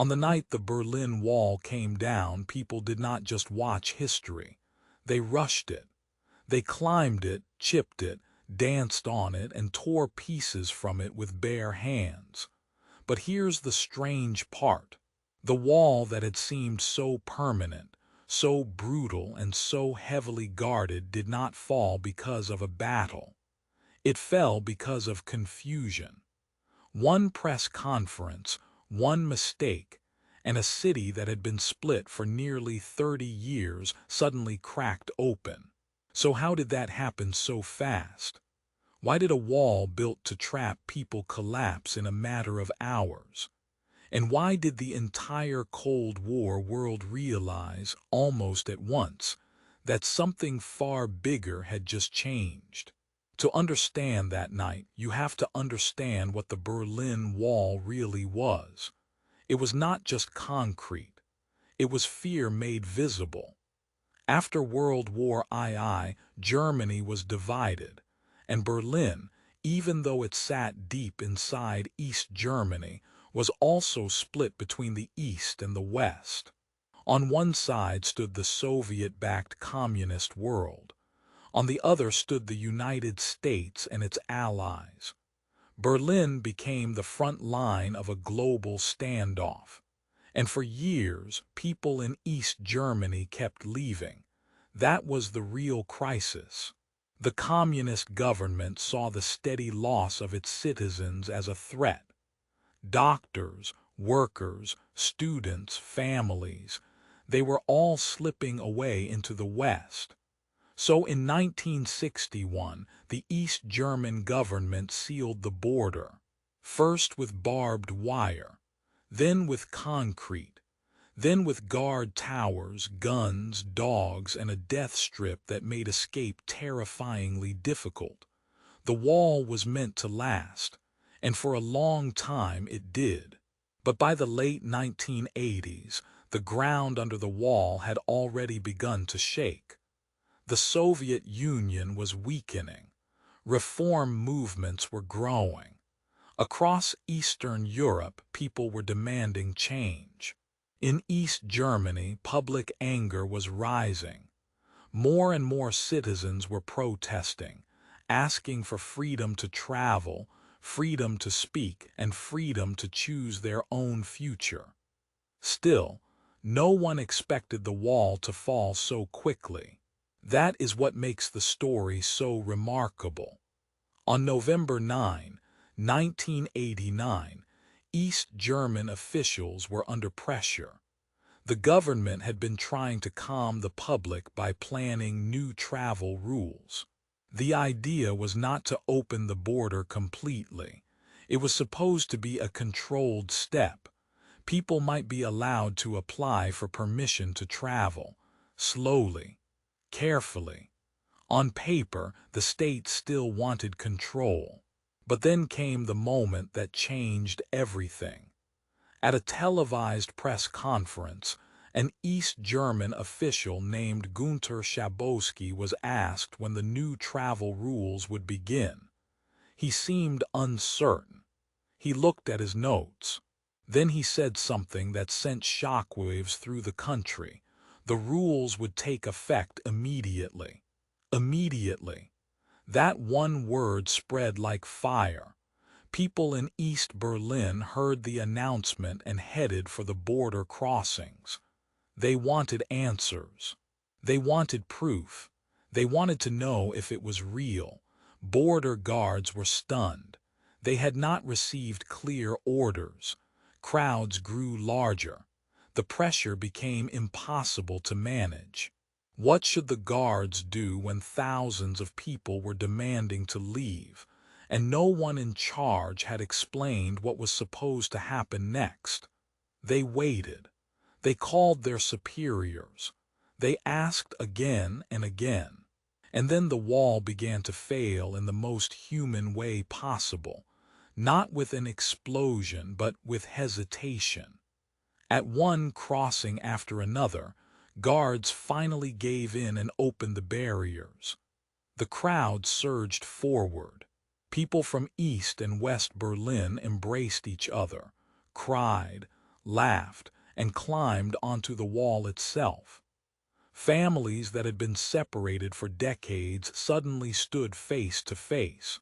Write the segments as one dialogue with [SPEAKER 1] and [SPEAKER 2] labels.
[SPEAKER 1] On the night the Berlin Wall came down, people did not just watch history. They rushed it. They climbed it, chipped it, danced on it, and tore pieces from it with bare hands. But here's the strange part. The wall that had seemed so permanent, so brutal, and so heavily guarded did not fall because of a battle. It fell because of confusion. One press conference, one mistake, and a city that had been split for nearly 30 years suddenly cracked open. So how did that happen so fast? Why did a wall built to trap people collapse in a matter of hours? And why did the entire Cold War world realize, almost at once, that something far bigger had just changed? To understand that night, you have to understand what the Berlin Wall really was. It was not just concrete. It was fear made visible. After World War II, Germany was divided, and Berlin, even though it sat deep inside East Germany, was also split between the East and the West. On one side stood the Soviet-backed communist world. On the other stood the United States and its allies. Berlin became the front line of a global standoff. And for years, people in East Germany kept leaving. That was the real crisis. The communist government saw the steady loss of its citizens as a threat. Doctors, workers, students, families, they were all slipping away into the West. So in 1961, the East German government sealed the border, first with barbed wire, then with concrete, then with guard towers, guns, dogs, and a death strip that made escape terrifyingly difficult. The wall was meant to last, and for a long time it did. But by the late 1980s, the ground under the wall had already begun to shake. The Soviet Union was weakening. Reform movements were growing. Across Eastern Europe, people were demanding change. In East Germany, public anger was rising. More and more citizens were protesting, asking for freedom to travel, freedom to speak, and freedom to choose their own future. Still, no one expected the wall to fall so quickly. That is what makes the story so remarkable. On November 9, 1989, East German officials were under pressure. The government had been trying to calm the public by planning new travel rules. The idea was not to open the border completely. It was supposed to be a controlled step. People might be allowed to apply for permission to travel, slowly, carefully. On paper, the state still wanted control. But then came the moment that changed everything. At a televised press conference, an East German official named Günter Schabowski was asked when the new travel rules would begin. He seemed uncertain. He looked at his notes. Then he said something that sent shockwaves through the country. The rules would take effect immediately. Immediately. That one word spread like fire. People in East Berlin heard the announcement and headed for the border crossings. They wanted answers. They wanted proof. They wanted to know if it was real. Border guards were stunned. They had not received clear orders. Crowds grew larger. The pressure became impossible to manage. What should the guards do when thousands of people were demanding to leave, and no one in charge had explained what was supposed to happen next? They waited. They called their superiors. They asked again and again. And then the wall began to fail in the most human way possible, not with an explosion, but with hesitation. At one crossing after another, guards finally gave in and opened the barriers. The crowd surged forward. People from East and West Berlin embraced each other, cried, laughed, and climbed onto the wall itself. Families that had been separated for decades suddenly stood face to face.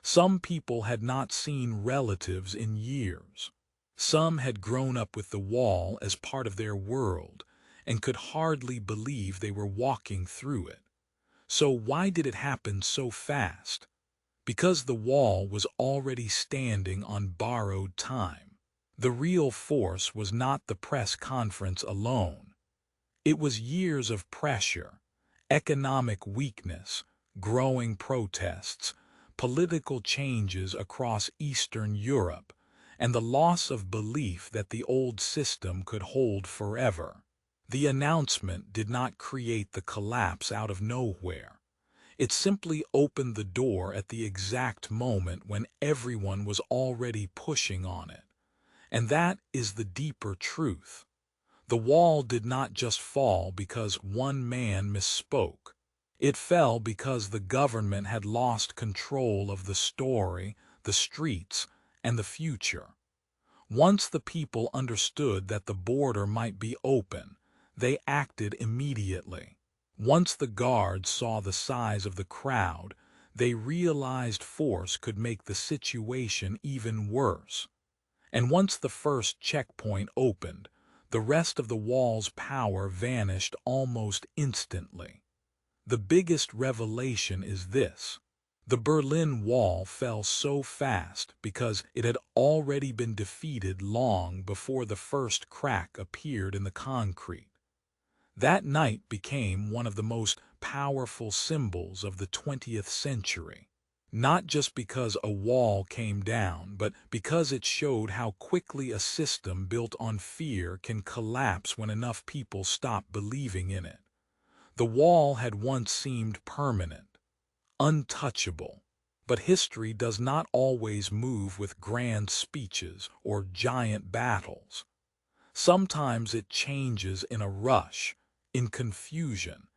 [SPEAKER 1] Some people had not seen relatives in years. Some had grown up with the wall as part of their world and could hardly believe they were walking through it. So why did it happen so fast? Because the wall was already standing on borrowed time. The real force was not the press conference alone. It was years of pressure, economic weakness, growing protests, political changes across Eastern Europe, and the loss of belief that the old system could hold forever. The announcement did not create the collapse out of nowhere. It simply opened the door at the exact moment when everyone was already pushing on it. And that is the deeper truth. The wall did not just fall because one man misspoke. It fell because the government had lost control of the story, the streets, and the future. Once the people understood that the border might be open, they acted immediately. Once the guards saw the size of the crowd, they realized force could make the situation even worse. And once the first checkpoint opened, the rest of the wall's power vanished almost instantly. The biggest revelation is this. The Berlin Wall fell so fast because it had already been defeated long before the first crack appeared in the concrete. That night became one of the most powerful symbols of the 20th century. Not just because a wall came down, but because it showed how quickly a system built on fear can collapse when enough people stop believing in it. The wall had once seemed permanent, untouchable, but history does not always move with grand speeches or giant battles. Sometimes it changes in a rush, in confusion,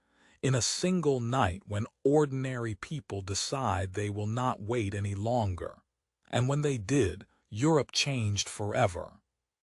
[SPEAKER 1] in a single night when ordinary people decide they will not wait any longer. And when they did, Europe changed forever.